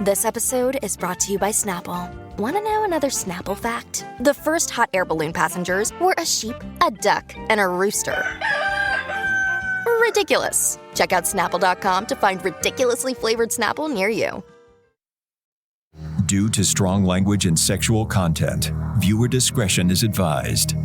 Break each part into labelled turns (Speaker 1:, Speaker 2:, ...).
Speaker 1: This episode is brought to you by Snapple. Want to know another Snapple fact? The first hot air balloon passengers were a sheep, a duck, and a rooster. Ridiculous. Check out Snapple.com to find ridiculously flavored Snapple near you.
Speaker 2: Due to strong language and sexual content, viewer discretion is advised.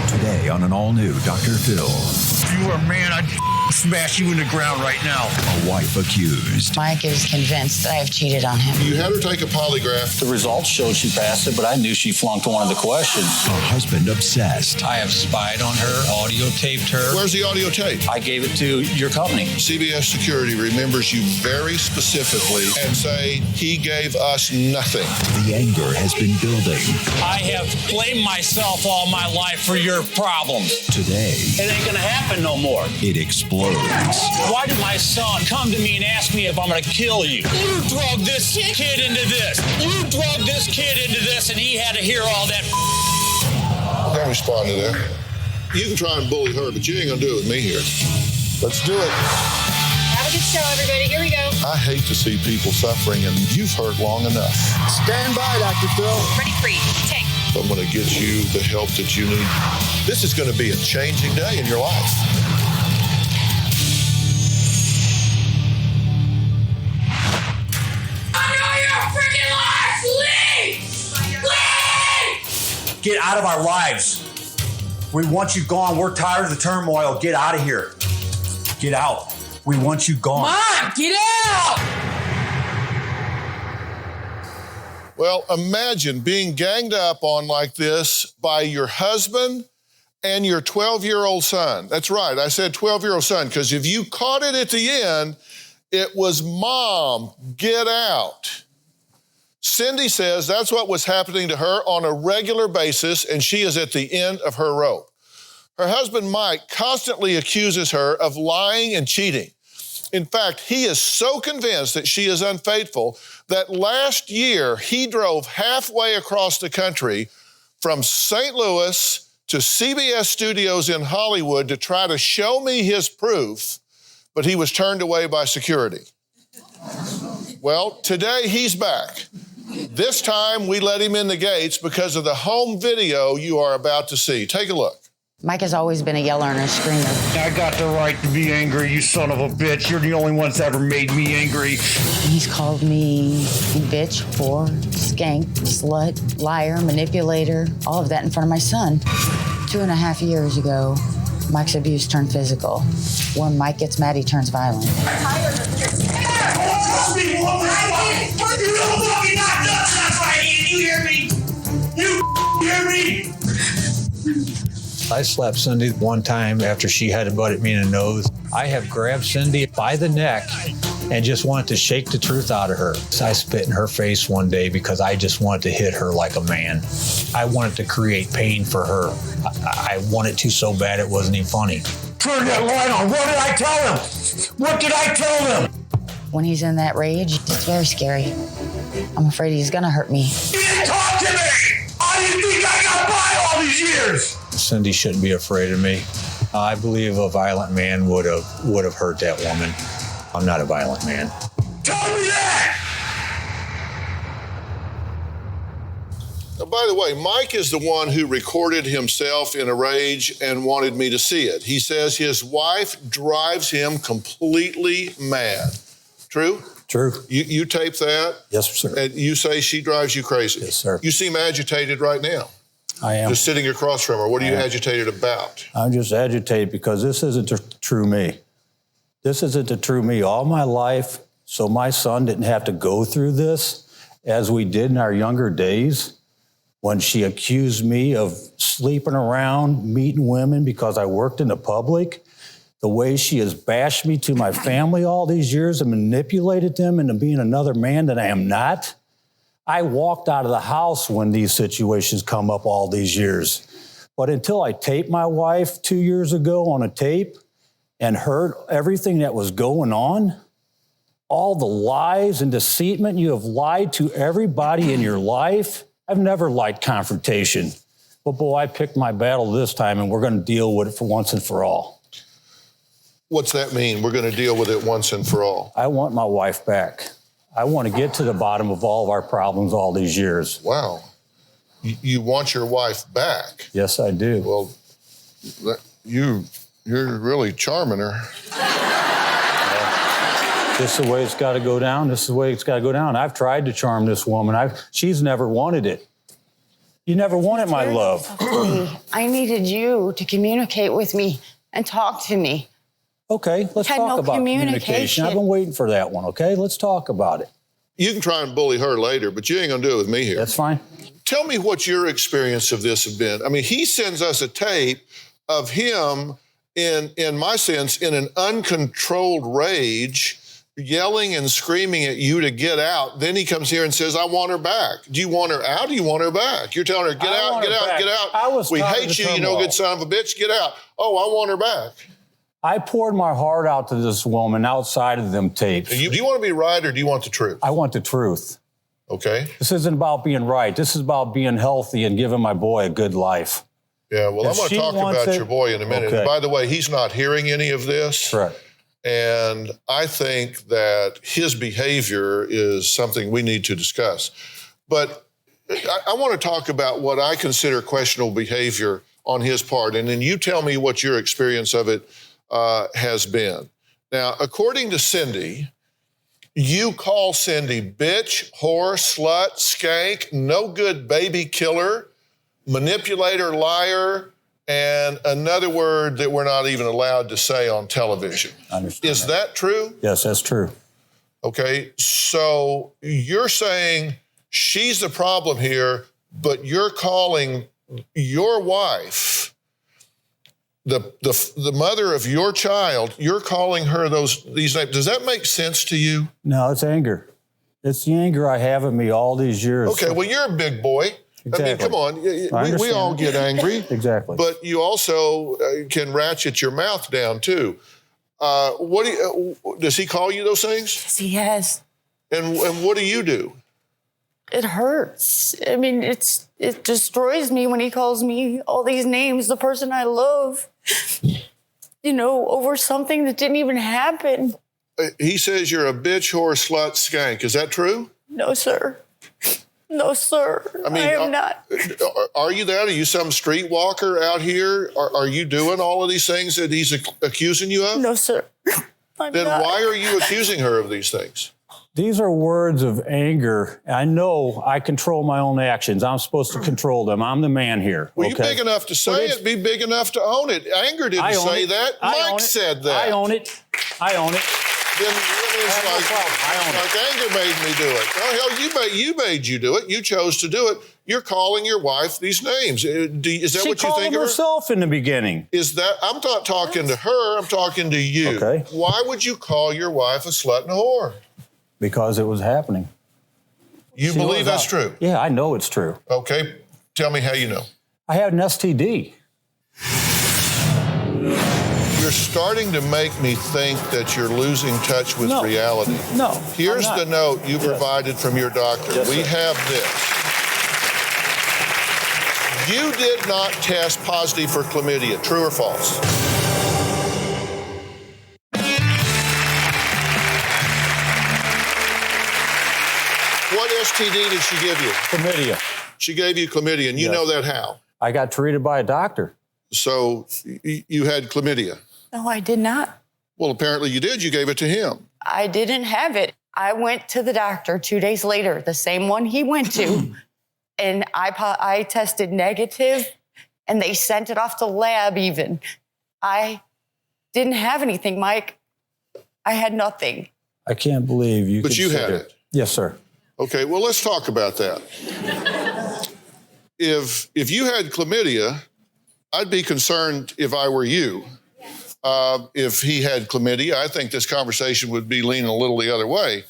Speaker 2: Today on an all-new Dr. Phil.
Speaker 3: If you were a man, I'd smash you in the ground right now.
Speaker 2: A wife accused.
Speaker 4: Mike is convinced that I've cheated on him.
Speaker 5: You had her take a polygraph.
Speaker 6: The results showed she passed it, but I knew she flunked one of the questions.
Speaker 2: A husband obsessed.
Speaker 6: I have spied on her, audio taped her.
Speaker 5: Where's the audio tape?
Speaker 6: I gave it to your company.
Speaker 5: CBS Security remembers you very specifically and say he gave us nothing.
Speaker 2: The anger has been building.
Speaker 6: I have blamed myself all my life for your problems.
Speaker 2: Today,
Speaker 6: It ain't gonna happen no more.
Speaker 2: it explodes.
Speaker 6: Why did my son come to me and ask me if I'm gonna kill you? You drugged this kid into this. You drugged this kid into this, and he had to hear all that.
Speaker 5: Don't respond to that. You can try and bully her, but you ain't gonna do it with me here. Let's do it.
Speaker 7: Have a good show, everybody. Here we go.
Speaker 5: I hate to see people suffering, and you've hurt long enough.
Speaker 3: Stand by, Dr. Phil.
Speaker 7: Ready, free, take.
Speaker 5: I'm gonna get you the help that you need. This is gonna be a changing day in your life.
Speaker 3: Get out of our lives. We want you gone. We're tired of the turmoil. Get out of here. Get out. We want you gone.
Speaker 7: Mom, get out!
Speaker 5: Well, imagine being ganged up on like this by your husband and your 12-year-old son. That's right, I said 12-year-old son, because if you caught it at the end, it was, Mom, get out. Cindy says that's what was happening to her on a regular basis, and she is at the end of her rope. Her husband, Mike, constantly accuses her of lying and cheating. In fact, he is so convinced that she is unfaithful that last year he drove halfway across the country from St. Louis to CBS studios in Hollywood to try to show me his proof, but he was turned away by security. Well, today he's back. This time we let him in the gates because of the home video you are about to see. Take a look.
Speaker 4: Mike has always been a yeller and a screamer.
Speaker 3: I got the right to be angry, you son of a bitch. You're the only one that's ever made me angry.
Speaker 4: He's called me bitch, whore, skank, slut, liar, manipulator, all of that in front of my son. 2.5 years ago, Mike's abuse turned physical. When Mike gets mad, he turns violent.
Speaker 8: I'm tired of this. You don't fucking not nuts, that's right, Ian. You hear me? You hear me?
Speaker 6: I slapped Cindy one time after she had butted me in the nose. I have grabbed Cindy by the neck and just wanted to shake the truth out of her. So I spit in her face one day because I just wanted to hit her like a man. I wanted to create pain for her. I wanted to so bad it wasn't even funny.
Speaker 3: Turn that light on. What did I tell him? What did I tell him?
Speaker 4: When he's in that rage, it's very scary. I'm afraid he's gonna hurt me.
Speaker 3: You didn't talk to me! How do you think I got by all these years?
Speaker 6: Cindy shouldn't be afraid of me. I believe a violent man would have hurt that woman. I'm not a violent man.
Speaker 3: Tell me that!
Speaker 5: Now, by the way, Mike is the one who recorded himself in a rage and wanted me to see it. He says his wife drives him completely mad. True?
Speaker 6: True.
Speaker 5: You tape that?
Speaker 6: Yes, sir.
Speaker 5: And you say she drives you crazy?
Speaker 6: Yes, sir.
Speaker 5: You seem agitated right now.
Speaker 9: I am.
Speaker 5: Just sitting across from her. What are you agitated about?
Speaker 9: I'm just agitated because this isn't the true me. This isn't the true me. All my life, so my son didn't have to go through this as we did in our younger days when she accused me of sleeping around, meeting women because I worked in the public. The way she has bashed me to my family all these years and manipulated them into being another man that I am not. I walked out of the house when these situations come up all these years. But until I taped my wife 2 years ago on a tape and heard everything that was going on, all the lies and deceitment you have lied to everybody in your life. I've never liked confrontation. But boy, I picked my battle this time and we're going to deal with it for once and for all.
Speaker 5: What's that mean? We're going to deal with it once and for all.
Speaker 9: I want my wife back. I want to get to the bottom of all of our problems all these years.
Speaker 5: Wow. You want your wife back?
Speaker 9: Yes, I do.
Speaker 5: Well, you're really charming her.
Speaker 9: This is the way it's got to go down. This is the way it's got to go down. I've tried to charm this woman. She's never wanted it. You never wanted my love.
Speaker 4: I needed you to communicate with me and talk to me.
Speaker 9: Okay, let's talk about communication. I've been waiting for that one, okay? Let's talk about it.
Speaker 5: You can try and bully her later, but you ain't gonna do it with me here.
Speaker 9: That's fine.
Speaker 5: Tell me what your experience of this has been. I mean, he sends us a tape of him, in my sense, in an uncontrolled rage, yelling and screaming at you to get out. Then he comes here and says, I want her back. Do you want her out or do you want her back? You're telling her, get out, get out, get out. We hate you, you no good son of a bitch, get out. Oh, I want her back.
Speaker 9: I poured my heart out to this woman outside of them tapes.
Speaker 5: Do you want to be right or do you want the truth?
Speaker 9: I want the truth.
Speaker 5: Okay.
Speaker 9: This isn't about being right. This is about being healthy and giving my boy a good life.
Speaker 5: Yeah, well, I'm going to talk about your boy in a minute.
Speaker 9: Okay.
Speaker 5: And by the way, he's not hearing any of this.
Speaker 9: Correct.
Speaker 5: And I think that his behavior is something we need to discuss. But I want to talk about what I consider questionable behavior on his part. And then you tell me what your experience of it has been. Now, according to Cindy, you call Cindy bitch, whore, slut, skank, no good baby killer, manipulator, liar, and another word that we're not even allowed to say on television.
Speaker 9: I understand.
Speaker 5: Is that true?
Speaker 9: Yes, that's true.
Speaker 5: Okay, so you're saying she's the problem here, but you're calling your wife, the mother of your child, you're calling her these names. Does that make sense to you?
Speaker 9: No, it's anger. It's the anger I have in me all these years.
Speaker 5: Okay, well, you're a big boy.
Speaker 9: Exactly.
Speaker 5: I mean, come on. We all get angry.
Speaker 9: Exactly.
Speaker 5: But you also can ratchet your mouth down, too. Does he call you those things?
Speaker 4: Yes, he has.
Speaker 5: And what do you do?
Speaker 4: It hurts. I mean, it destroys me when he calls me all these names, the person I love, over something that didn't even happen.
Speaker 5: He says you're a bitch, whore, slut, skank. Is that true?
Speaker 4: No, sir. No, sir. I am not.
Speaker 5: Are you that? Are you some streetwalker out here? Are you doing all of these things that he's accusing you of?
Speaker 4: No, sir.
Speaker 5: Then why are you accusing her of these things?
Speaker 9: These are words of anger. I know I control my own actions. I'm supposed to control them. I'm the man here.
Speaker 5: Well, you're big enough to say it. Be big enough to own it. Anger didn't say that. Mike said that.
Speaker 9: I own it. I own it.
Speaker 5: Then it's like anger made me do it. Oh, hell, you made you do it. You chose to do it. You're calling your wife these names. Is that what you think of her?
Speaker 9: She called herself in the beginning.
Speaker 5: Is that? I'm not talking to her. I'm talking to you.
Speaker 9: Okay.
Speaker 5: Why would you call your wife a slut and a whore? Because
Speaker 9: it was happening.
Speaker 5: You believe that's true?
Speaker 9: Yeah, I know it's true.
Speaker 5: Okay. Tell me how you know.
Speaker 9: I had an STD.
Speaker 5: You're starting to make me think that you're losing touch with reality.
Speaker 9: No.
Speaker 5: Here's the note you provided from your doctor.
Speaker 9: Yes,
Speaker 5: we
Speaker 9: sir.
Speaker 5: have this. You did not test positive for chlamydia. True or false? What STD did she give you?
Speaker 9: Chlamydia.
Speaker 5: She gave you chlamydia, and you know that how?
Speaker 9: I got treated by a doctor.
Speaker 5: So you had chlamydia?
Speaker 4: No, I did not.
Speaker 5: Well, apparently you did. You gave it to him.
Speaker 4: I didn't have it. I went to the doctor 2 days later, the same one he went to, and I tested negative, and they sent it off to lab even. I didn't have anything, Mike. I had nothing.
Speaker 9: I can't believe you.
Speaker 5: But you had it.
Speaker 9: Yes, sir.
Speaker 5: Okay, well, let's talk about that. If you had chlamydia, I'd be concerned if I were you. If he had chlamydia, I think this conversation would be leaning a little the other way.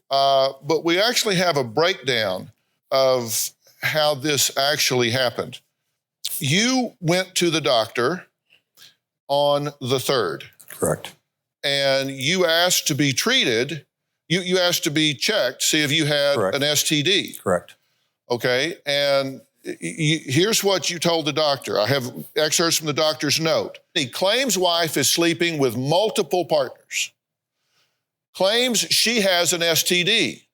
Speaker 5: But we actually have a breakdown of how this actually happened. You went to the doctor on the 3rd.
Speaker 9: Correct.
Speaker 5: And you asked to be treated. You asked to be checked, see if you had an STD.
Speaker 9: Correct.
Speaker 5: Okay, and here's what you told the doctor. I have excerpts from the doctor's note. He claims wife is sleeping with multiple partners. Claims she has an STD.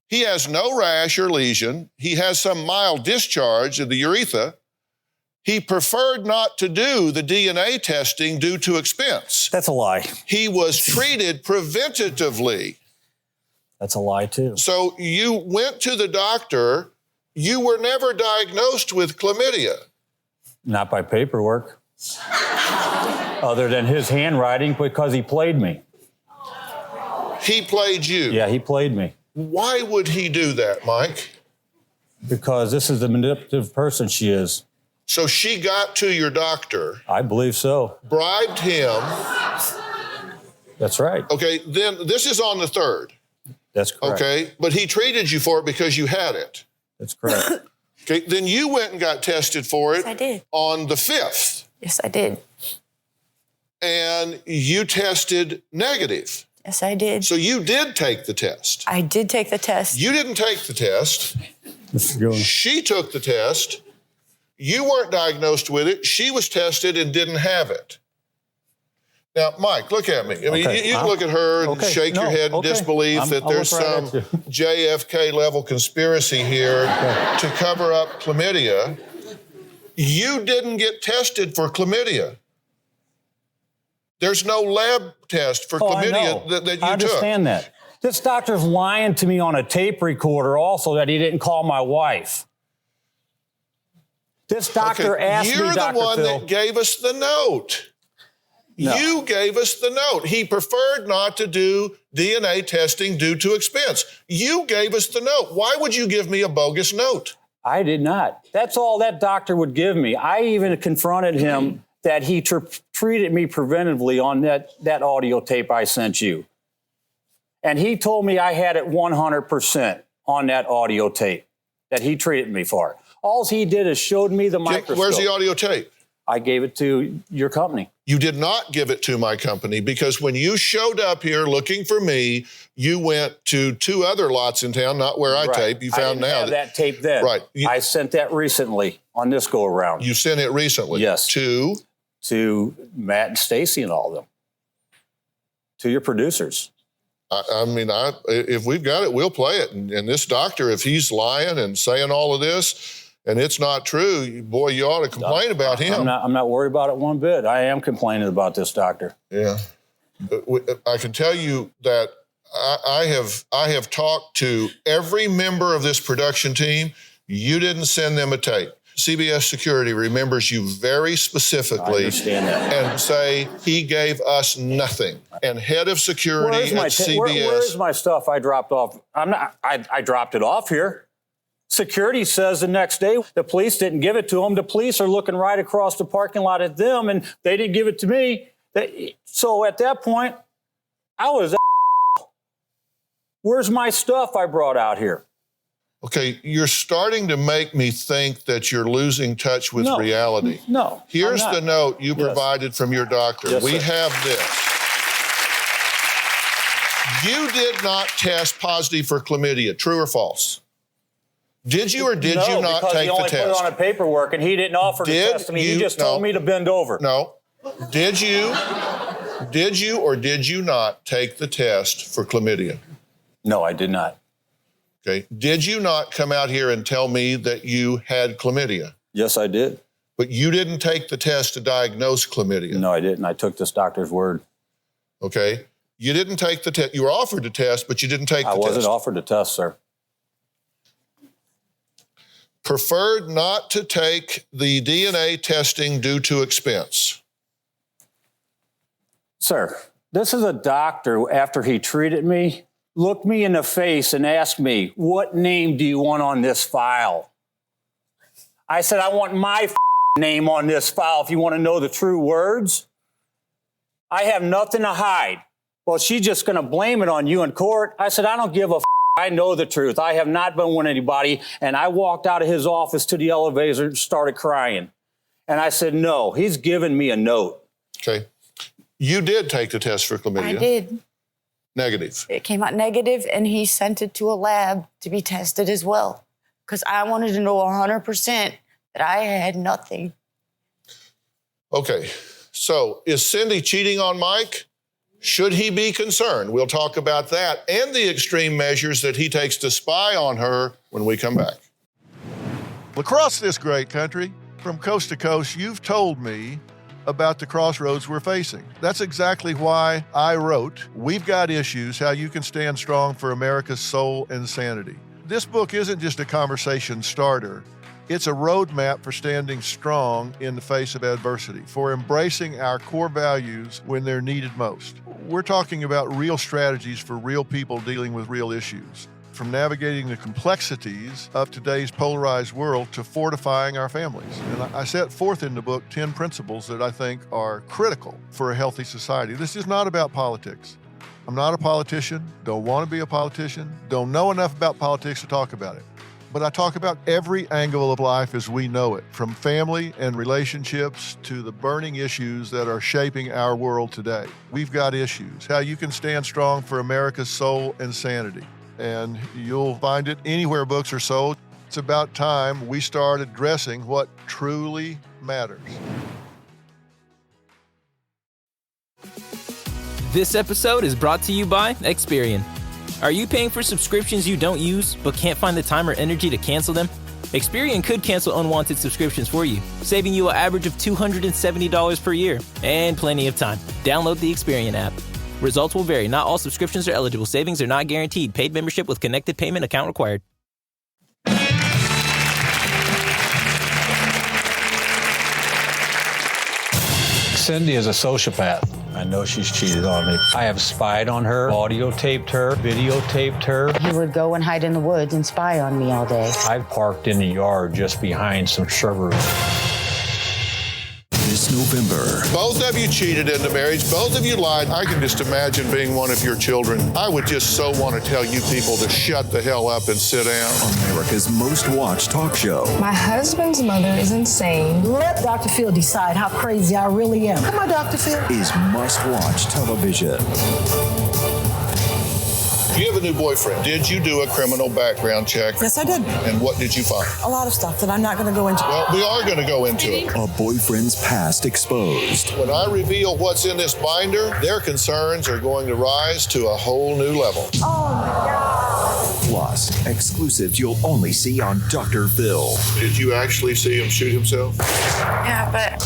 Speaker 5: He has no rash or lesion. He has some mild discharge of the urethra. He preferred not to do the DNA testing due to expense.
Speaker 9: That's a lie.
Speaker 5: He was treated preventatively.
Speaker 9: That's a lie, too.
Speaker 5: So you went to the doctor. You were never diagnosed with chlamydia.
Speaker 9: Not by paperwork. Other than his handwriting, because he played me.
Speaker 5: He played you?
Speaker 9: Yeah, he played me.
Speaker 5: Why would he do that, Mike?
Speaker 9: Because this is the manipulative person she is.
Speaker 5: So she got to your doctor.
Speaker 9: I believe so.
Speaker 5: Bribed him.
Speaker 9: That's right.
Speaker 5: Okay, then this is on the 3rd.
Speaker 9: That's correct.
Speaker 5: Okay, but he treated you for it because you had it.
Speaker 9: That's correct.
Speaker 5: Okay, then you went and got tested for it.
Speaker 10: Yes, I did.
Speaker 5: On the 5th.
Speaker 10: Yes, I did.
Speaker 5: And you tested negative.
Speaker 10: Yes, I did.
Speaker 5: So you did take the test.
Speaker 10: I did take the test.
Speaker 5: You didn't take the test. She took the test. You weren't diagnosed with it. She was tested and didn't have it. Now, Mike, look at me. I mean, you can look at her and shake your head in disbelief that there's some JFK-level conspiracy here to cover up chlamydia. You didn't get tested for chlamydia. There's no lab test for chlamydia that you took.
Speaker 9: I understand that. This doctor's lying to me on a tape recorder also that he didn't call my wife. This doctor asked me, Dr. Phil.
Speaker 5: You're the one that gave us the note. No. You gave us the note. He preferred not to do DNA testing due to expense. You gave us the note. Why would you give me a bogus note?
Speaker 9: I did not. That's all that doctor would give me. I even confronted him that he treated me preventively on that audio tape I sent you. And he told me I had it 100% on that audio tape that he treated me for. All he did is showed me the microscope.
Speaker 5: Where's the audio tape?
Speaker 9: I gave it to your company.
Speaker 5: You did not give it to my company because when you showed up here looking for me, you went to 2 other lots in town, not where I tape. You found
Speaker 9: I didn't have that tape then.
Speaker 5: Right.
Speaker 9: I sent that recently on this go around.
Speaker 5: You sent it recently?
Speaker 9: Yes.
Speaker 5: To
Speaker 9: Matt and Stacy and all of them. To your producers.
Speaker 5: I mean, if we've got it, we'll play it. And this doctor, if he's lying and saying all of this, and it's not true, boy, you ought to complain about him.
Speaker 9: I'm not worried about it one bit. I am complaining about this doctor.
Speaker 5: Yeah. I can tell you that I have talked to every member of this production team. You didn't send them a tape. CBS Security remembers you very specifically.
Speaker 9: I understand that.
Speaker 5: And say he gave us nothing. And head of security at CBS.
Speaker 9: Where's my stuff I dropped off? I dropped it off here. Security says the next day the police didn't give it to them. The police are looking right across the parking lot at them, and they didn't give it to me. So at that point, I was, where's my stuff I brought out here?
Speaker 5: Okay, you're starting to make me think that you're losing touch with reality.
Speaker 9: No.
Speaker 5: Here's the note you provided from your doctor.
Speaker 9: Yes,
Speaker 5: we
Speaker 9: sir.
Speaker 5: have this. You did not test positive for chlamydia, true or false? Did you or did you not take the test?
Speaker 9: No, because he only put it on a paperwork and he didn't offer to test me. He just told me to bend over.
Speaker 5: No. Did you or did you not take the test for chlamydia?
Speaker 9: No, I did not.
Speaker 5: Okay. Did you not come out here and tell me that you had chlamydia?
Speaker 9: Yes, I did.
Speaker 5: But you didn't take the test to diagnose chlamydia?
Speaker 9: No, I didn't. I took this doctor's word.
Speaker 5: Okay. You didn't take the test. You were offered to test, but you didn't take the test.
Speaker 9: I wasn't offered to test, sir.
Speaker 5: Preferred not to take the DNA testing due to expense.
Speaker 9: Sir, this is a doctor, after he treated me, looked me in the face and asked me, what name do you want on this file? I said, I want my name on this file if you want to know the true words. I have nothing to hide. Well, she's just going to blame it on you in court. I said, I don't give a I know the truth. I have not been with anybody. And I walked out of his office to the elevator and started crying. And I said, no, he's given me a note.
Speaker 5: Okay. You did take the test for chlamydia.
Speaker 10: I did.
Speaker 5: Negative.
Speaker 10: It came out negative, and he sent it to a lab to be tested as well. Because I wanted to know 100% that I had nothing.
Speaker 5: Okay. So is Cindy cheating on Mike? Should he be concerned? We'll talk about that and the extreme measures that he takes to spy on her when we come back. Across this great country, from coast to coast, you've told me about the crossroads we're facing. That's exactly why I wrote We've Got Issues, How You Can Stand Strong for America's Soul and Sanity. This book isn't just a conversation starter. It's a roadmap for standing strong in the face of adversity, for embracing our core values when they're needed most. We're talking about real strategies for real people dealing with real issues, from navigating the complexities of today's polarized world to fortifying our families. And I set forth in the book 10 principles that I think are critical for a healthy society. This is not about politics. I'm not a politician, don't want to be a politician, don't know enough about politics to talk about it. But I talk about every angle of life as we know it, from family and relationships to the burning issues that are shaping our world today. We've got issues, how you can stand strong for America's soul and sanity. And you'll find it anywhere books are sold. It's about time we start addressing what truly matters.
Speaker 11: This episode is brought to you by Experian. Are you paying for subscriptions you don't use but can't find the time or energy to cancel them? Experian could cancel unwanted subscriptions for you, saving you an average of $270 per year and plenty of time. Download the Experian app. Results will vary. Not all subscriptions are eligible. Savings are not guaranteed. Paid membership with connected payment account required.
Speaker 6: Cindy is a sociopath. I know she's cheated on me. I have spied on her, audio taped her, videotaped her.
Speaker 4: He would go and hide in the woods and spy on me all day.
Speaker 6: I've parked in the yard just behind some shrubbery.
Speaker 2: This November,
Speaker 5: Both of you cheated in the marriage. Both of you lied. I can just imagine being one of your children. I would just so want to tell you people to shut the hell up and sit down.
Speaker 2: America's most watched talk show.
Speaker 12: My husband's mother is insane.
Speaker 13: Let Dr. Phil decide how crazy I really am. Come on, Dr. Phil.
Speaker 2: Is must-watch television.
Speaker 5: You have a new boyfriend. Did you do a criminal background check?
Speaker 13: Yes, I did.
Speaker 5: And what did you find?
Speaker 13: A lot of stuff that I'm not going to go into.
Speaker 5: Well, we are going to go into it.
Speaker 2: A boyfriend's past exposed.
Speaker 5: When I reveal what's in this binder, their concerns are going to rise to a whole new level.
Speaker 13: Oh, my God.
Speaker 2: Plus, exclusives you'll only see on Dr. Phil.
Speaker 5: Did you actually see him shoot himself?
Speaker 12: Yeah, but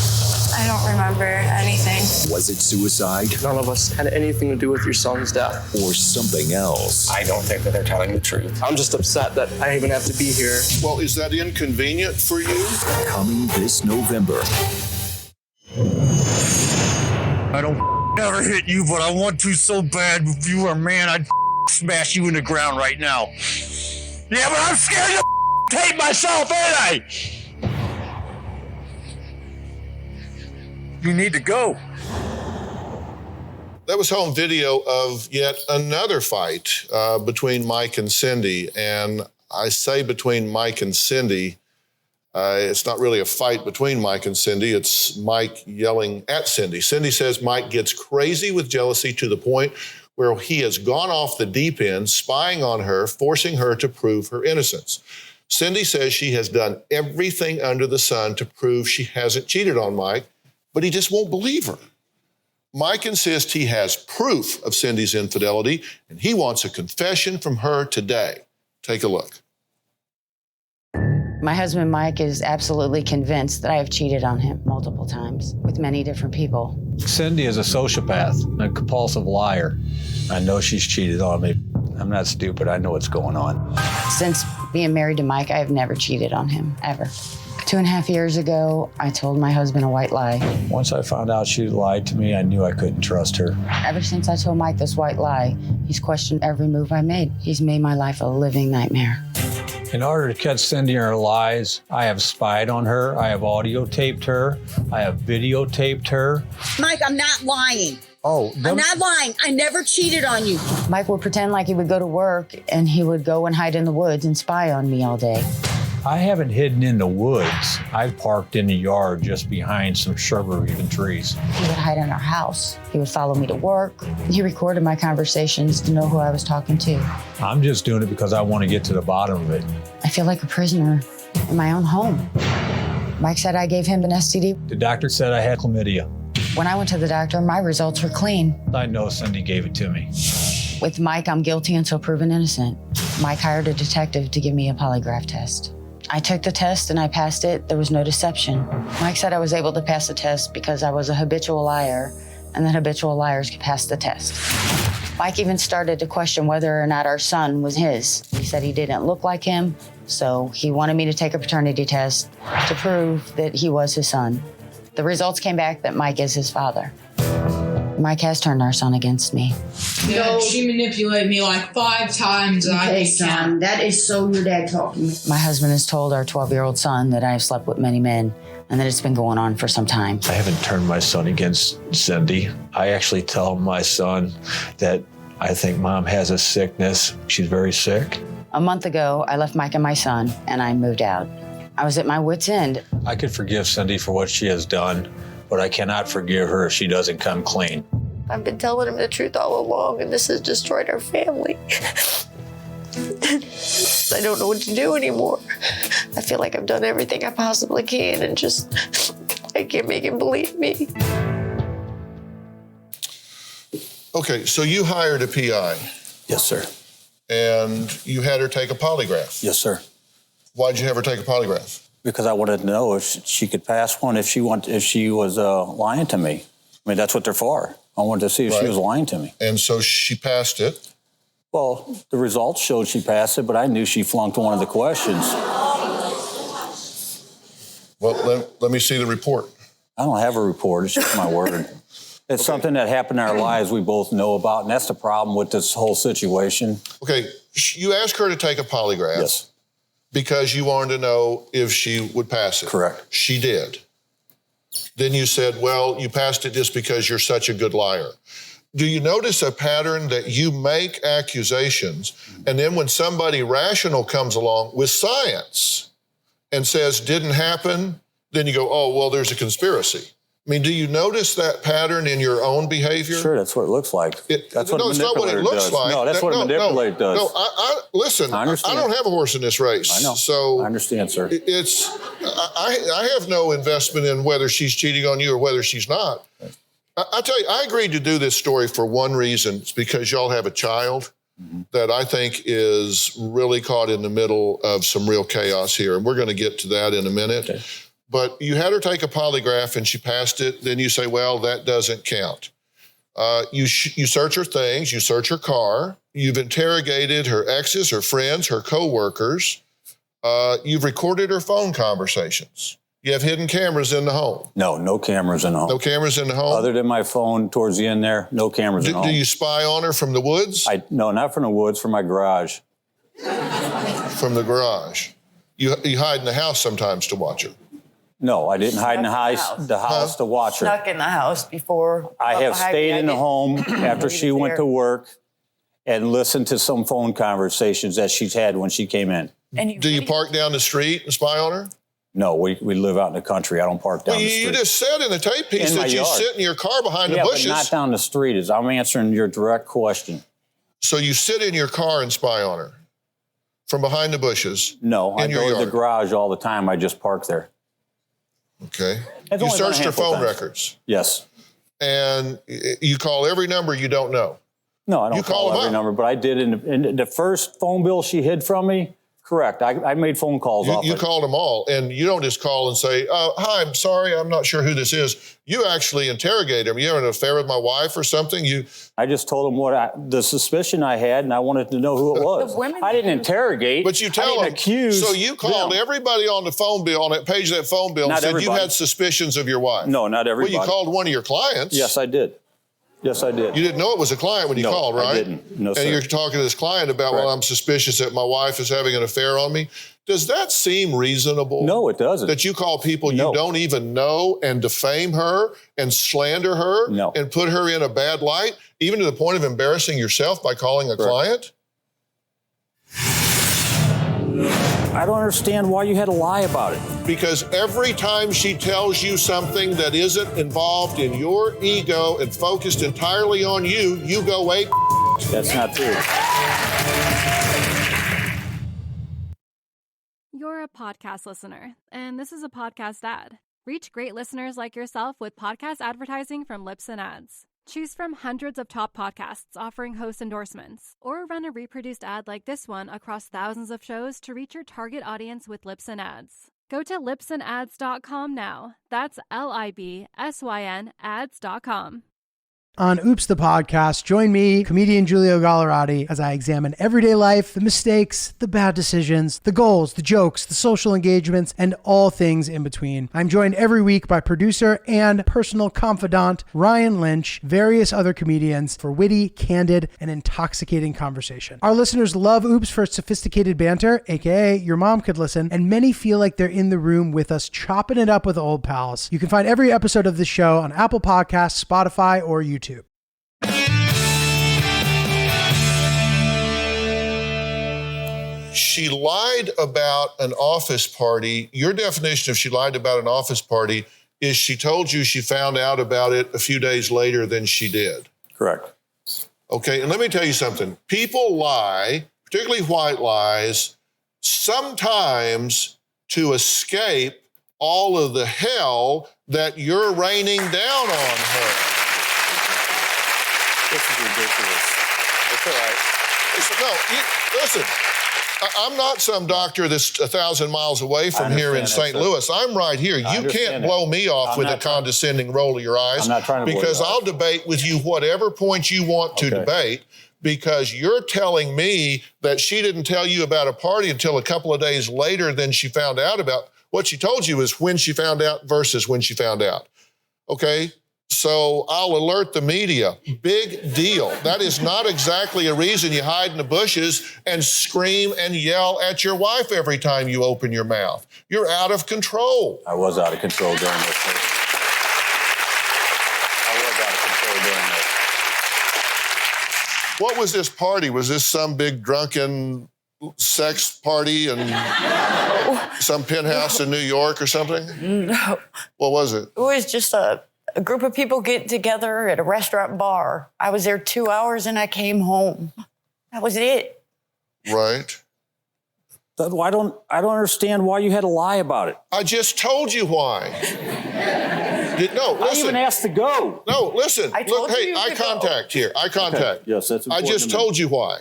Speaker 12: I don't remember anything.
Speaker 2: Was it suicide?
Speaker 14: None of us had anything to do with your son's death.
Speaker 2: Or something else?
Speaker 14: I don't think that they're telling the truth. I'm just upset that I even have to be here.
Speaker 5: Well, is that inconvenient for you?
Speaker 2: Coming this November.
Speaker 3: I don't ever hit you, but I want to so bad. If you were a man, I'd smash you in the ground right now. Yeah, but I'm scared to hate myself, ain't I? You need to go.
Speaker 5: That was home video of yet another fight between Mike and Cindy. And I say between Mike and Cindy, it's not really a fight between Mike and Cindy. It's Mike yelling at Cindy. Cindy says Mike gets crazy with jealousy to the point where he has gone off the deep end, spying on her, forcing her to prove her innocence. Cindy says she has done everything under the sun to prove she hasn't cheated on Mike, but he just won't believe her. Mike insists he has proof of Cindy's infidelity, and he wants a confession from her today. Take a look.
Speaker 4: My husband, Mike, is absolutely convinced that I have cheated on him multiple times with many different people.
Speaker 6: Cindy is a sociopath, a compulsive liar. I know she's cheated on me. I'm not stupid. I know what's going on.
Speaker 4: Since being married to Mike, I have never cheated on him, ever. 2.5 years ago, I told my husband a white lie.
Speaker 6: Once I found out she lied to me, I knew I couldn't trust her.
Speaker 4: Ever since I told Mike this white lie, he's questioned every move I made. He's made my life a living nightmare.
Speaker 6: In order to catch Cindy in her lies, I have spied on her, I have audio taped her, I have videotaped her.
Speaker 15: Mike, I'm not lying.
Speaker 6: Oh,
Speaker 15: I'm not lying. I never cheated on you.
Speaker 4: Mike would pretend like he would go to work and he would go and hide in the woods and spy on me all day.
Speaker 6: I haven't hidden in the woods. I've parked in the yard just behind some shrubbery and trees.
Speaker 4: He would hide in our house. He would follow me to work. He recorded my conversations to know who I was talking to.
Speaker 6: I'm just doing it because I want to get to the bottom of it.
Speaker 4: I feel like a prisoner in my own home. Mike said I gave him an STD.
Speaker 6: The doctor said I had chlamydia.
Speaker 4: When I went to the doctor, my results were clean.
Speaker 6: I know Cindy gave it to me.
Speaker 4: With Mike, I'm guilty until proven innocent. Mike hired a detective to give me a polygraph test. I took the test and I passed it. There was no deception. Mike said I was able to pass the test because I was a habitual liar and that habitual liars could pass the test. Mike even started to question whether or not our son was his. He said he didn't look like him, so he wanted me to take a paternity test to prove that he was his son. The results came back that Mike is his father. Mike has turned our son against me.
Speaker 7: No, she manipulated me like 5 times.
Speaker 10: Okay, son, that is so your dad talking.
Speaker 4: My husband has told our 12-year-old son that I have slept with many men and that it's been going on for some time.
Speaker 6: I haven't turned my son against Cindy. I actually tell my son that I think Mom has a sickness. She's very sick.
Speaker 4: A month ago, I left Mike and my son and I moved out. I was at my wit's end.
Speaker 6: I could forgive Cindy for what she has done, but I cannot forgive her if she doesn't come clean.
Speaker 12: I've been telling him the truth all along, and this has destroyed our family. I don't know what to do anymore. I feel like I've done everything I possibly can, and just, I can't make him believe me.
Speaker 5: Okay, so you hired a PI.
Speaker 9: Yes, sir.
Speaker 5: And you had her take a polygraph.
Speaker 9: Yes, sir.
Speaker 5: Why'd you have her take a polygraph?
Speaker 9: Because I wanted to know if she could pass one if she was lying to me. I mean, that's what they're for. I wanted to see if she was lying to me.
Speaker 5: And so she passed it.
Speaker 9: Well, the results showed she passed it, but I knew she flunked one of the questions.
Speaker 5: Well, let me see the report.
Speaker 9: I don't have a report. It's just my word. It's something that happened in our lives we both know about, and that's the problem with this whole situation.
Speaker 5: Okay, you asked her to take a polygraph.
Speaker 9: Yes.
Speaker 5: Because you wanted to know if she would pass it.
Speaker 9: Correct.
Speaker 5: She did. Then you said, well, you passed it just because you're such a good liar. Do you notice a pattern that you make accusations, and then when somebody rational comes along with science and says didn't happen, then you go, oh, well, there's a conspiracy. I mean, do you notice that pattern in your own behavior?
Speaker 9: Sure, that's what it looks like. That's what
Speaker 5: no,
Speaker 9: a
Speaker 5: it's not what it
Speaker 9: manipulator
Speaker 5: looks
Speaker 9: does.
Speaker 5: like.
Speaker 9: No, that's what a manipulator does.
Speaker 5: No, listen, I don't have a horse in this race.
Speaker 9: I know.
Speaker 5: So
Speaker 9: I understand, sir.
Speaker 5: I have no investment in whether she's cheating on you or whether she's not. I tell you, I agreed to do this story for one reason. It's because y'all have a child that I think is really caught in the middle of some real chaos here. And we're going to get to that in a minute. Okay. But you had her take a polygraph and she passed it. Then you say, well, that doesn't count. You search her things. You search her car. You've interrogated her exes, her friends, her coworkers. You've recorded her phone conversations. You have hidden cameras in the home.
Speaker 9: No cameras in the home.
Speaker 5: No cameras in the home?
Speaker 9: Other than my phone towards the end there, no cameras in the home.
Speaker 5: Do you spy on her from the woods?
Speaker 9: No, not from the woods, from my garage.
Speaker 5: From the garage. You hide in the house sometimes to watch her.
Speaker 9: No, I didn't hide in the house to watch her.
Speaker 10: Snuck in the house before.
Speaker 9: I have stayed in the home after she went to work and listened to some phone conversations that she's had when she came in.
Speaker 5: Do you park down the street and spy on her?
Speaker 9: No, we live out in the country. I don't park down the street.
Speaker 5: You just said in the tape piece that you sit in your car behind the bushes.
Speaker 9: Yeah, but not down the street. I'm answering your direct question.
Speaker 5: So you sit in your car and spy on her from behind the bushes?
Speaker 9: No, I go to the garage all the time. I just park there.
Speaker 5: Okay. You searched her phone records?
Speaker 9: Yes.
Speaker 5: And you call every number you don't know?
Speaker 9: No, I don't call every number, but I did in the first phone bill she hid from me. Correct. I made phone calls off
Speaker 5: You called them all, and you don't just call and say, hi, I'm sorry, I'm not sure who this is. You actually interrogate them. You have an affair with my wife or something?
Speaker 9: I just told them the suspicion I had, and I wanted to know who it was. I didn't interrogate.
Speaker 5: But you tell them.
Speaker 9: Accuse
Speaker 5: so you called everybody on the phone bill, on that page of that phone bill, and said you had suspicions of your wife.
Speaker 9: No, not everybody.
Speaker 5: Well, you called one of your clients.
Speaker 9: Yes, I did. Yes, I did.
Speaker 5: You didn't know it was a client when you called, right?
Speaker 9: I didn't. No, sir.
Speaker 5: And you're talking to this client about, well, I'm suspicious that my wife is having an affair on me. Does that seem reasonable?
Speaker 9: No, it doesn't.
Speaker 5: That you call people you don't even know and defame her and slander her and put her in a bad light, even to the point of embarrassing yourself by calling a client?
Speaker 9: I don't understand why you had to lie about it.
Speaker 5: Because every time she tells you something that isn't involved in your ego and focused entirely on you, you go, wait.
Speaker 9: That's not true.
Speaker 16: You're a podcast listener, and this is a podcast ad. Reach great listeners like yourself with podcast advertising from Lips and Ads. Choose from hundreds of top podcasts offering host endorsements, or run a reproduced ad like this one across thousands of shows to reach your target audience with Lips and Ads. Go to lipsandads.com now. That's LIBSYN ads.com.
Speaker 17: On Oops the Podcast, join me, comedian Giulio Gallerati, as I examine everyday life, the mistakes, the bad decisions, the goals, the jokes, the social engagements, and all things in between. I'm joined every week by producer and personal confidant Ryan Lynch, various other comedians for witty, candid, and intoxicating conversation. Our listeners love Oops for its sophisticated banter, aka your mom could listen, and many feel like they're in the room with us chopping it up with old pals. You can find every episode of the show on Apple Podcasts, Spotify, or YouTube.
Speaker 5: She lied about an office party. Your definition of she lied about an office party is she told you she found out about it a few days later than she did.
Speaker 9: Correct.
Speaker 5: Okay, and let me tell you something. People lie, particularly white lies, sometimes to escape all of the hell that you're raining down on her.
Speaker 9: This is ridiculous. It's all right.
Speaker 5: Listen, I'm not some doctor that's 1,000 miles away from here in St. Louis. I'm right here. You can't blow me off with a condescending roll of your eyes.
Speaker 9: I'm not trying to blow
Speaker 5: because
Speaker 9: you off.
Speaker 5: I'll debate with you whatever point you want to debate, because you're telling me that she didn't tell you about a party until a couple of days later than she found out about. What she told you is when she found out versus when she found out. Okay? So I'll alert the media. Big deal. That is not exactly a reason you hide in the bushes and scream and yell at your wife every time you open your mouth. You're out of control.
Speaker 9: I was out of control during this.
Speaker 5: What was this party? Was this some big drunken sex party in some penthouse in New York or something?
Speaker 10: No.
Speaker 5: What was it?
Speaker 10: It was just a group of people getting together at a restaurant bar. I was there 2 hours and I came home. That was it.
Speaker 5: Right.
Speaker 9: I don't understand why you had to lie about it.
Speaker 5: I just told you why. No, listen.
Speaker 9: I even asked to go.
Speaker 5: No, listen.
Speaker 10: I told
Speaker 5: Look, hey,
Speaker 10: you
Speaker 5: eye
Speaker 10: to go.
Speaker 5: contact here. Eye contact.
Speaker 9: Okay. Yes, that's
Speaker 5: I
Speaker 9: important
Speaker 5: just
Speaker 9: to me.
Speaker 5: told you why.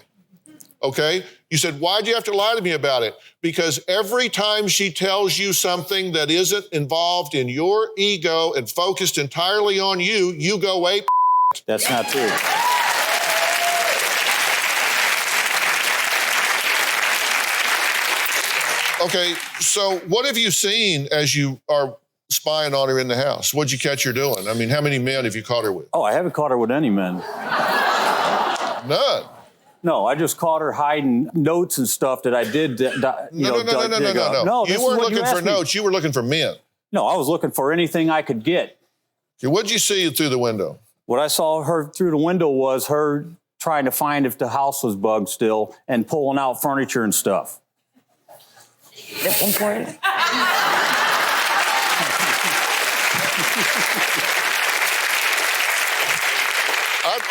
Speaker 5: Okay? You said, why'd you have to lie to me about it? Because every time she tells you something that isn't involved in your ego and focused entirely on you, you go, wait.
Speaker 9: That's not true.
Speaker 5: Okay, so what have you seen as you are spying on her in the house? What'd you catch her doing? I mean, how many men have you caught her with?
Speaker 9: Oh, I haven't caught her with any men.
Speaker 5: None.
Speaker 9: No, I just caught her hiding notes and stuff that I did.
Speaker 5: No. You weren't looking for notes. You were looking for men.
Speaker 9: No, I was looking for anything I could get.
Speaker 5: What'd you see through the window?
Speaker 9: What I saw her through the window was her trying to find if the house was bugged still and pulling out furniture and stuff.
Speaker 10: At one point.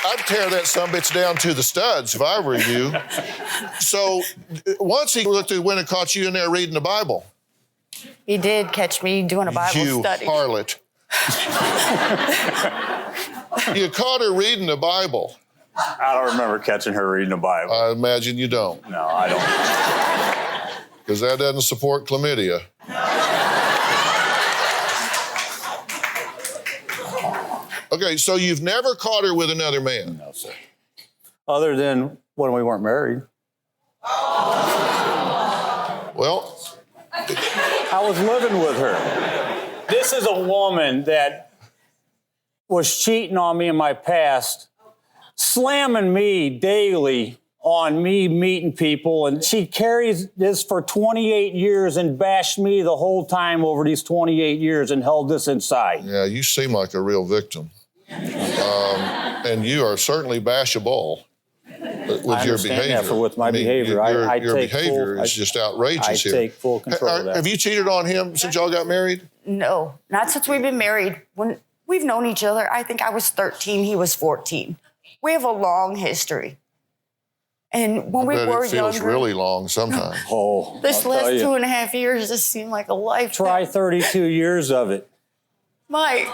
Speaker 5: I'd tear that sumbitch down to the studs if I were you. So once he looked through the window and caught you in there reading the Bible.
Speaker 10: He did catch me doing a Bible study.
Speaker 5: You harlot. You caught her reading the Bible.
Speaker 9: I don't remember catching her reading the Bible.
Speaker 5: I imagine you don't.
Speaker 9: No, I don't.
Speaker 5: Because that doesn't support chlamydia. Okay, so you've never caught her with another man?
Speaker 9: No, sir. Other than when we weren't married.
Speaker 5: Well,
Speaker 9: I was living with her. This is a woman that was cheating on me in my past, slamming me daily on me meeting people, and she carries this for 28 years and bashed me the whole time over these 28 years and held this inside.
Speaker 5: Yeah, you seem like a real victim. And you are certainly bashable with your behavior.
Speaker 9: That with my behavior.
Speaker 5: Your behavior is just outrageous here.
Speaker 9: I take full control of that.
Speaker 5: Have you cheated on him since y'all got married?
Speaker 10: No, not since we've been married. When we've known each other, I think I was 13, he was 14. We have a long history. And when we were
Speaker 5: it feels
Speaker 10: younger,
Speaker 5: really long sometimes.
Speaker 9: Oh,
Speaker 10: this last 2.5 years just seemed like a lifetime.
Speaker 9: Try 32 years of it.
Speaker 10: Mike,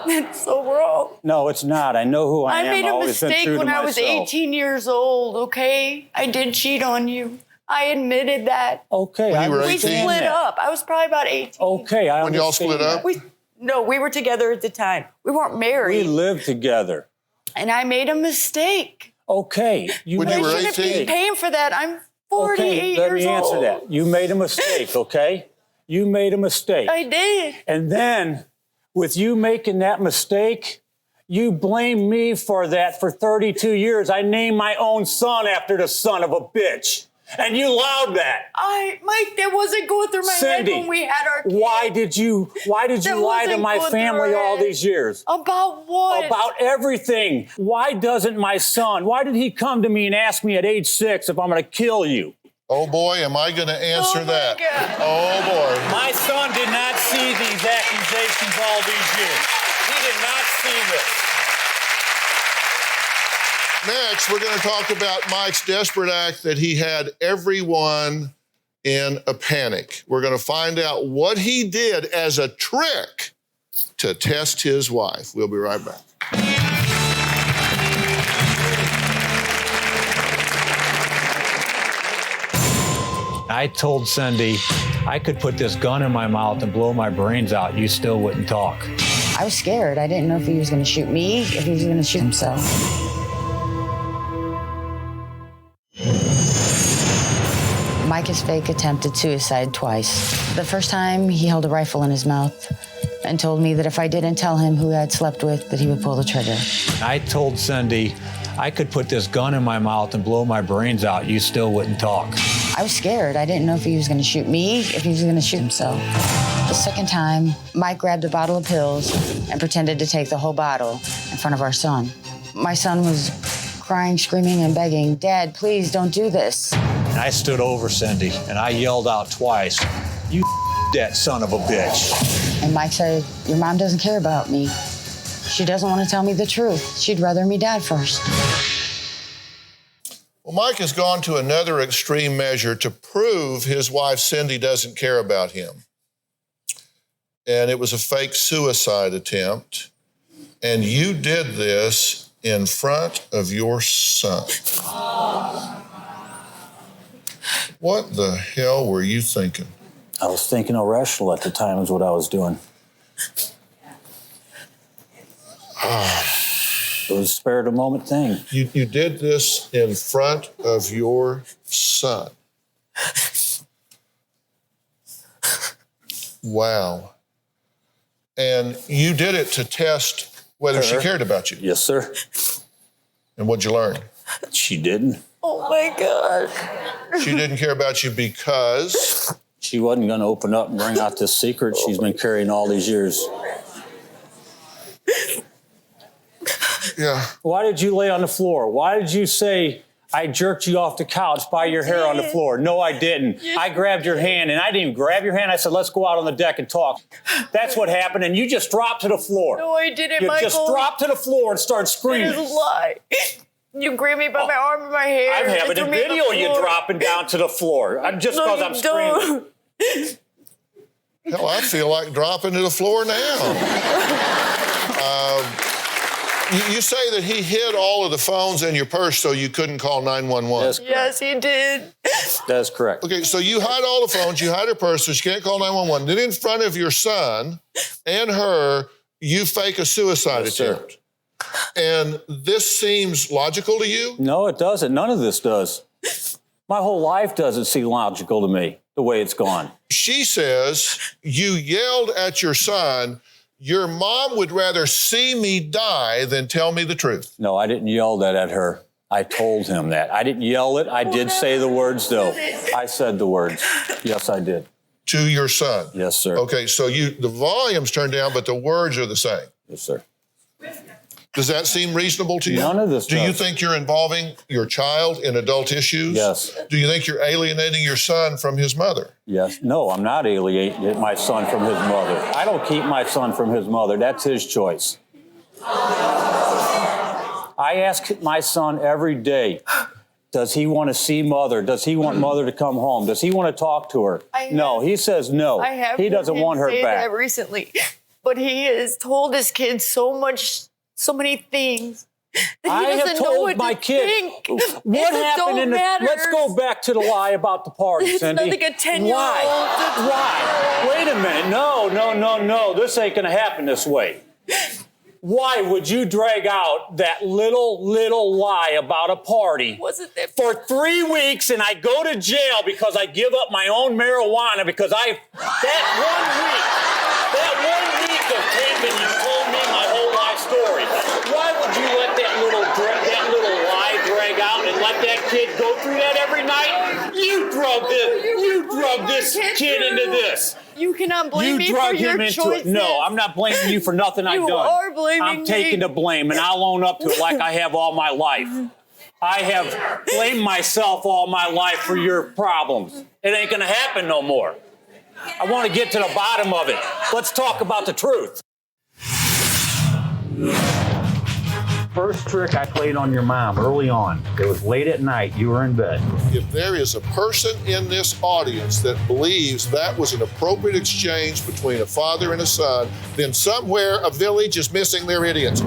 Speaker 10: that's so wrong.
Speaker 9: No, it's not. I know who I am.
Speaker 10: I made a
Speaker 9: always been
Speaker 10: mistake
Speaker 9: true to
Speaker 10: when I was
Speaker 9: myself.
Speaker 10: 18 years old, okay? I did cheat on you. I admitted that.
Speaker 9: Okay,
Speaker 10: we split up. I was probably about 18.
Speaker 9: Okay, I
Speaker 5: When y'all split up?
Speaker 10: No, we were together at the time. We weren't married.
Speaker 9: We lived together.
Speaker 10: And I made a mistake.
Speaker 9: Okay.
Speaker 5: When you were
Speaker 10: I shouldn't
Speaker 5: 18?
Speaker 10: be paying for that. I'm 48 years old.
Speaker 9: Let me answer that. You made a mistake, okay? You made a mistake.
Speaker 10: I did.
Speaker 9: And then, with you making that mistake, you blame me for that for 32 years. I named my own son after the son of a bitch. And you allowed that.
Speaker 10: Mike, that wasn't going through my
Speaker 9: Cindy,
Speaker 10: head when we had our kids.
Speaker 9: Why did you lie to my family all these years?
Speaker 10: About what?
Speaker 9: About everything. Why did he come to me and ask me at age 6 if I'm going to kill you?
Speaker 5: Oh boy, am I going to answer that?
Speaker 10: God.
Speaker 5: Oh boy.
Speaker 9: My son did not see these accusations all these years. He did not see this.
Speaker 5: Next, we're going to talk about Mike's desperate act that he had everyone in a panic. We're going to find out what he did as a trick to test his wife. We'll be right back.
Speaker 6: I told Cindy I could put this gun in my mouth and blow my brains out. You still wouldn't talk.
Speaker 4: I was scared. I didn't know if he was going to shoot me, if he was going to shoot himself. Mike has fake attempted suicide twice. The first time, he held a rifle in his mouth and told me that if I didn't tell him who I'd slept with, that he would pull the trigger.
Speaker 6: I told Cindy I could put this gun in my mouth and blow my brains out. You still wouldn't talk.
Speaker 4: I was scared. I didn't know if he was going to shoot me, if he was going to shoot himself. The second time, Mike grabbed a bottle of pills and pretended to take the whole bottle in front of our son. My son was crying, screaming, and begging, "Dad, please don't do this."
Speaker 6: And I stood over Cindy and I yelled out twice, "You that son of a bitch."
Speaker 4: And Mike said, "Your mom doesn't care about me. She doesn't want to tell me the truth. She'd rather me die first."
Speaker 5: Well, Mike has gone to another extreme measure to prove his wife Cindy doesn't care about him. And it was a fake suicide attempt. And you did this in front of your son. What the hell were you thinking?
Speaker 9: I was thinking irrational at the time is what I was doing. It was a spare of the moment thing.
Speaker 5: You did this in front of your son. Wow. And you did it to test whether she cared about you.
Speaker 9: Yes, sir.
Speaker 5: And what'd you learn?
Speaker 9: She didn't.
Speaker 10: Oh my God.
Speaker 5: She didn't care about you because?
Speaker 9: She wasn't going to open up and bring out this secret she's been carrying all these years.
Speaker 5: Yeah.
Speaker 9: Why did you lay on the floor? Why did you say I jerked you off the couch by your hair on the floor? No, I didn't. I grabbed your hand, and I didn't even grab your hand. I said, let's go out on the deck and talk. That's what happened, and you just dropped to the floor.
Speaker 10: No, I didn't,
Speaker 9: you
Speaker 10: Michael.
Speaker 9: You just dropped to the floor and started screaming.
Speaker 10: That is a lie. You grabbed me by my arm and my hair.
Speaker 9: I'm having a video of you dropping down to the floor. Just because I'm screaming.
Speaker 5: Hell, I feel like dropping to the floor now. You say that he hid all of the phones in your purse so you couldn't call 911.
Speaker 10: Yes, he did.
Speaker 9: That's correct.
Speaker 5: Okay, so you hide all the phones, you hide her purse so she can't call 911. Then in front of your son and her, you fake a suicide attempt.
Speaker 9: Sir.
Speaker 5: And this seems logical to you?
Speaker 9: No, it doesn't. None of this does. My whole life doesn't seem logical to me, the way it's gone.
Speaker 5: She says you yelled at your son, "Your mom would rather see me die than tell me the truth."
Speaker 9: No, I didn't yell that at her. I told him that. I didn't yell it. I did say the words, though. I said the words. Yes, I did.
Speaker 5: To your son?
Speaker 9: Yes, sir.
Speaker 5: Okay, so the volume's turned down, but the words are the same.
Speaker 9: Yes, sir.
Speaker 5: Does that seem reasonable to you?
Speaker 9: None of this
Speaker 5: Do you think you're involving your child in adult issues?
Speaker 9: Yes.
Speaker 5: Do you think you're alienating your son from his mother?
Speaker 9: Yes. No, I'm not alienating my son from his mother. I don't keep my son from his mother. That's his choice. I ask my son every day, does he want to see mother? Does he want mother to come home? Does he want to talk to her? No, he says no. He doesn't want her back.
Speaker 10: That recently. but he has told his kids so many things.
Speaker 9: I have told my kid what happened in the. Let's go back to the lie about the party,
Speaker 10: It's
Speaker 9: Cindy.
Speaker 10: nothing a 10-year-old.
Speaker 9: Why? Wait a minute. No. This ain't gonna happen this way. Why would you drag out that little lie about a party for 3 weeks and I go to jail because I give up my own marijuana because that one week of taping you told me my whole life story. Why would you let that little lie drag out and let that kid go through that every night? You drug this kid into this.
Speaker 10: You cannot blame me
Speaker 9: You
Speaker 10: for
Speaker 9: drug
Speaker 10: your
Speaker 9: him into
Speaker 10: choices.
Speaker 9: it. No, I'm not blaming you for nothing I've done.
Speaker 10: You are blaming me.
Speaker 9: I'm taking the blame, and I'll own up to it like I have all my life. I have blamed myself all my life for your problems. It ain't gonna happen no more. I want to get to the bottom of it. Let's talk about the truth. First trick I played on your mom early on. It was late at night. You were in bed.
Speaker 5: If there is a person in this audience that believes that was an appropriate exchange between a father and a son, then somewhere a village is missing their idiots.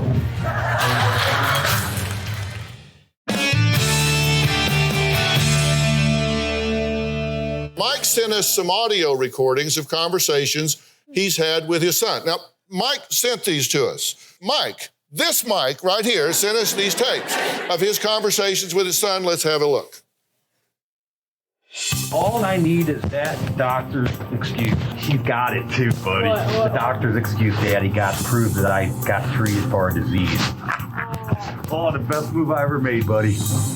Speaker 5: Mike sent us some audio recordings of conversations he's had with his son. Now, Mike sent these to us. This Mike right here sent us these tapes of his conversations with his son. Let's have a look.
Speaker 18: All I need is that doctor's excuse. You got it too, buddy.
Speaker 7: What?
Speaker 18: The doctor's excuse, Daddy, got to prove that I got treated for a disease. Oh, the best move I ever made, buddy.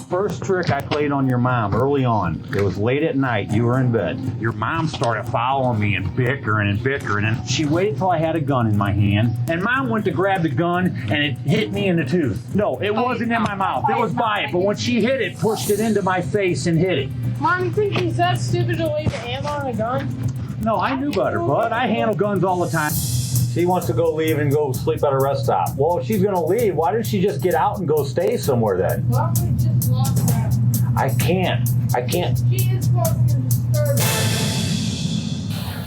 Speaker 18: First trick I played on your mom early on. It was late at night. You were in bed. Your mom started following me and bickering, and she waited till I had a gun in my hand. And Mom went to grab the gun, and it hit me in the tooth. No, it wasn't in my mouth. It was by it. But when she hit it, pushed it into my face and hit it.
Speaker 7: Mom, you think he's that stupid to leave the ammo on a gun?
Speaker 18: No, I knew better, bud. I handle guns all the time.
Speaker 9: She wants to go leave and go sleep at a rest stop. Well, if she's going to leave, why didn't she just get out and go stay somewhere then?
Speaker 7: Why would we just lock her?
Speaker 9: I can't.
Speaker 7: She is fucking disturbing.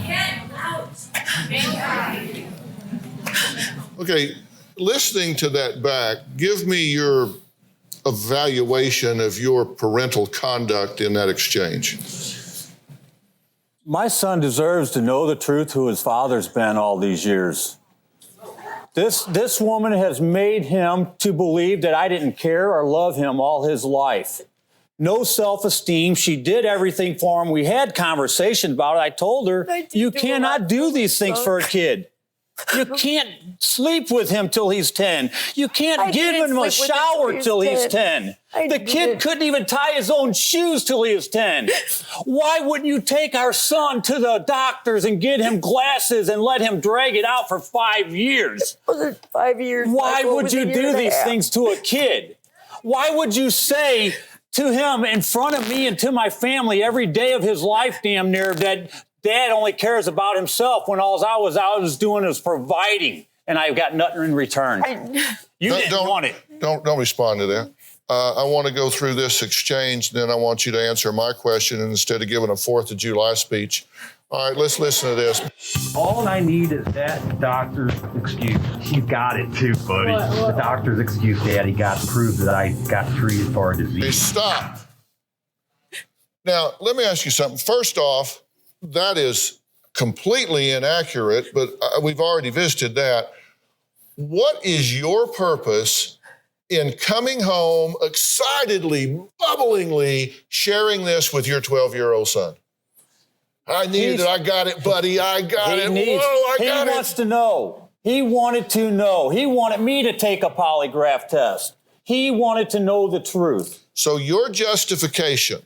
Speaker 8: Get out.
Speaker 5: Okay, listening to that back, give me your evaluation of your parental conduct in that exchange.
Speaker 9: My son deserves to know the truth who his father's been all these years. This woman has made him to believe that I didn't care or love him all his life. No self-esteem. She did everything for him. We had conversations about it. I told her, you cannot do these things for a kid. You can't sleep with him till he's 10. You can't give him a shower till he's 10. The kid couldn't even tie his own shoes till he was 10. Why wouldn't you take our son to the doctors and get him glasses and let him drag it out for 5 years?
Speaker 10: Was it 5 years?
Speaker 9: Why would you do these things to a kid? Why would you say to him in front of me and to my family every day of his life, damn near, that Dad only cares about himself when all I was doing was providing, and I got nothing in return? You didn't want it.
Speaker 5: Don't respond to that. I want to go through this exchange, and then I want you to answer my question instead of giving a 4th of July speech. All right, let's listen to this.
Speaker 18: All I need is that doctor's excuse. You got it too, buddy.
Speaker 7: What?
Speaker 18: The doctor's excuse, Daddy, got to prove that I got treated for a disease.
Speaker 5: Hey, stop. Now, let me ask you something. First off, that is completely inaccurate, but we've already visited that. What is your purpose in coming home excitedly, bubblingly sharing this with your 12-year-old son? I needed it. I got it, buddy. I got it.
Speaker 9: He wants to know. He wanted to know. He wanted me to take a polygraph test. He wanted to know the truth.
Speaker 5: So your justification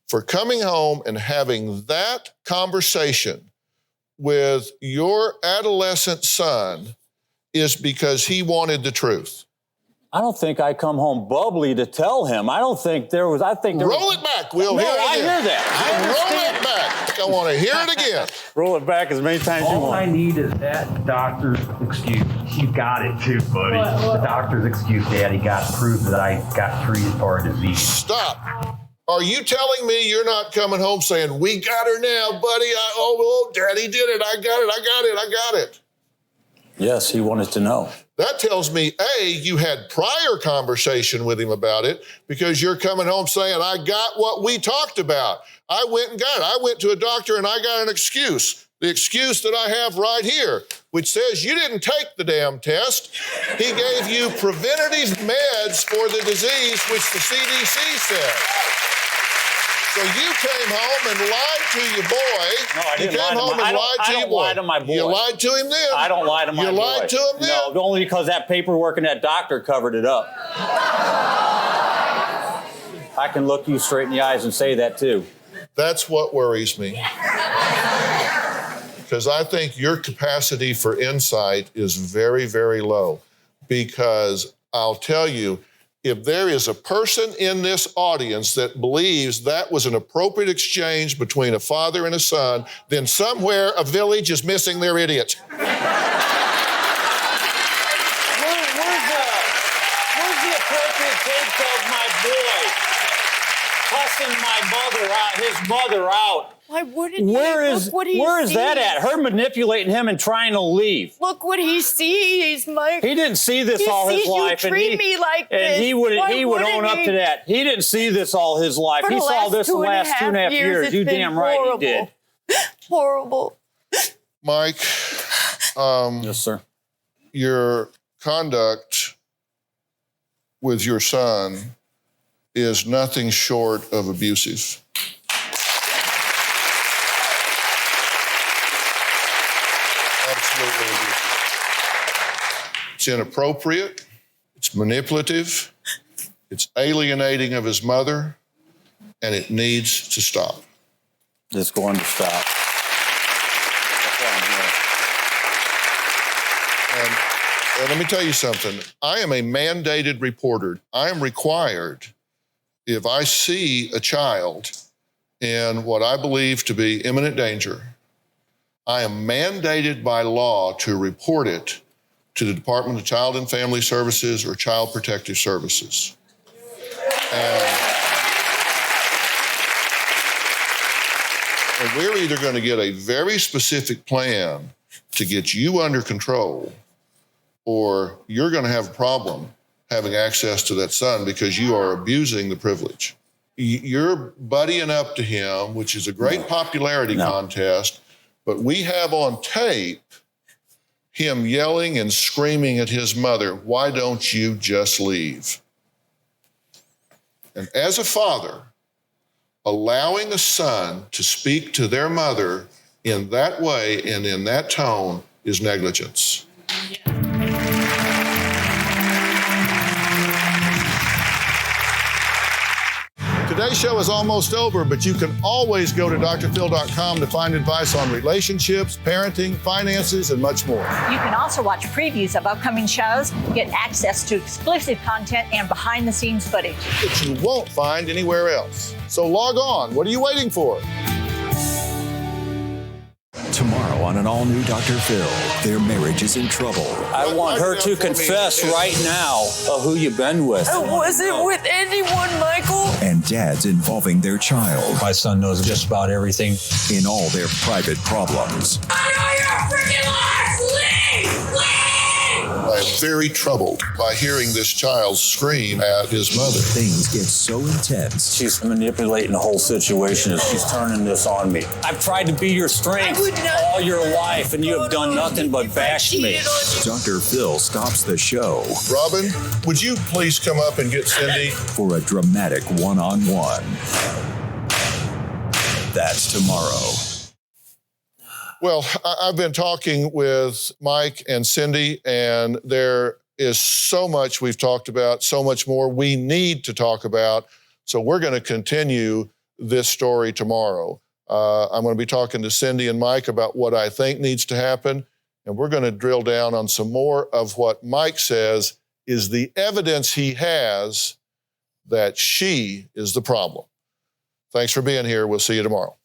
Speaker 5: for coming home and having that conversation with your adolescent son is because he wanted the truth.
Speaker 9: I don't think I come home bubbly to tell him. I don't think there was, I think there
Speaker 5: Roll
Speaker 9: was...
Speaker 5: it back, Will.
Speaker 9: No,
Speaker 5: Hear it
Speaker 9: I
Speaker 5: again.
Speaker 9: hear that.
Speaker 5: Roll it back. I want to hear it again.
Speaker 9: Roll it back as many times you
Speaker 18: All
Speaker 9: want.
Speaker 18: I need is that doctor's excuse. You got it too, buddy.
Speaker 7: What?
Speaker 18: The doctor's excuse, Daddy, got to prove that I got treated for a disease.
Speaker 5: Stop. Are you telling me you're not coming home saying, we got her now, buddy? Daddy did it. I got it.
Speaker 9: Yes, he wanted to know.
Speaker 5: That tells me, A, you had prior conversation with him about it because you're coming home saying, I got what we talked about. I went and got it. I went to a doctor and I got an excuse. The excuse that I have right here, which says you didn't take the damn test. He gave you preventative meds for the disease, which the CDC said. So you came home and lied to your boy.
Speaker 18: No, I didn't
Speaker 5: you came home and lied to your boy.
Speaker 18: I don't lie to my boy.
Speaker 5: You lied to him then.
Speaker 18: I don't lie to my boy.
Speaker 5: You lied to him then.
Speaker 18: No, only because that paperwork and that doctor covered it up. I can look you straight in the eyes and say that too.
Speaker 5: That's what worries me. Because I think your capacity for insight is very, very low. Because I'll tell you, if there is a person in this audience that believes that was an appropriate exchange between a father and a son, then somewhere a village is missing their idiot.
Speaker 18: Where's the appropriate take of my boy cussing my mother out, his mother out?
Speaker 10: Why wouldn't he?
Speaker 18: Where is
Speaker 10: sees.
Speaker 18: that at? Her manipulating him and trying to leave.
Speaker 10: Look what he sees, Mike.
Speaker 18: He didn't see this all his life.
Speaker 10: You treat me like this.
Speaker 18: And he would own up to that. He didn't see this all his life. He saw this the last 2.5 years. You damn right he did.
Speaker 10: Horrible.
Speaker 5: Mike,
Speaker 18: yes, sir.
Speaker 5: Your conduct with your son is nothing short of abusive. Absolutely abusive. It's inappropriate. It's manipulative. It's alienating of his mother, and it needs to stop.
Speaker 9: It's going to stop. That's why I'm here.
Speaker 5: And let me tell you something. I am a mandated reporter. I am required, if I see a child in what I believe to be imminent danger, I am mandated by law to report it to the Department of Child and Family Services or Child Protective Services. And we're either going to get a very specific plan to get you under control, or you're going to have a problem having access to that son because you are abusing the privilege. You're buddying up to him, which is a great popularity contest, but we have on tape him yelling and screaming at his mother, "Why don't you just leave?" And as a father, allowing a son to speak to their mother in that way and in that tone is negligence. Today's show is almost over, but you can always go to drphil.com to find advice on relationships, parenting, finances, and much more.
Speaker 19: You can also watch previews of upcoming shows, get access to exclusive content and behind-the-scenes footage
Speaker 5: that you won't find anywhere else. So log on. What are you waiting for?
Speaker 2: Tomorrow on an all-new Dr. Phil, their marriage is in trouble.
Speaker 6: I want her to confess right now of who you've been with.
Speaker 10: I wasn't with anyone, Michael.
Speaker 2: And dads involving their child.
Speaker 6: My son knows just about everything.
Speaker 2: In all their private problems.
Speaker 8: I know you're a freaking liar! Leave!
Speaker 5: I am very troubled by hearing this child scream at his mother.
Speaker 2: Things get so intense.
Speaker 6: She's manipulating the whole situation. She's turning this on me. I've tried to be your strength all your life, and you have done nothing but bash me.
Speaker 2: Dr. Phil stops the show.
Speaker 5: Robin, would you please come up and get Cindy?
Speaker 2: For a dramatic one-on-one. That's tomorrow.
Speaker 5: Well, I've been talking with Mike and Cindy, and there is so much we've talked about, so much more we need to talk about. So we're going to continue this story tomorrow. I'm going to be talking to Cindy and Mike about what I think needs to happen, and we're going to drill down on some more of what Mike says is the evidence he has that she is the problem. Thanks for being here. We'll see you tomorrow.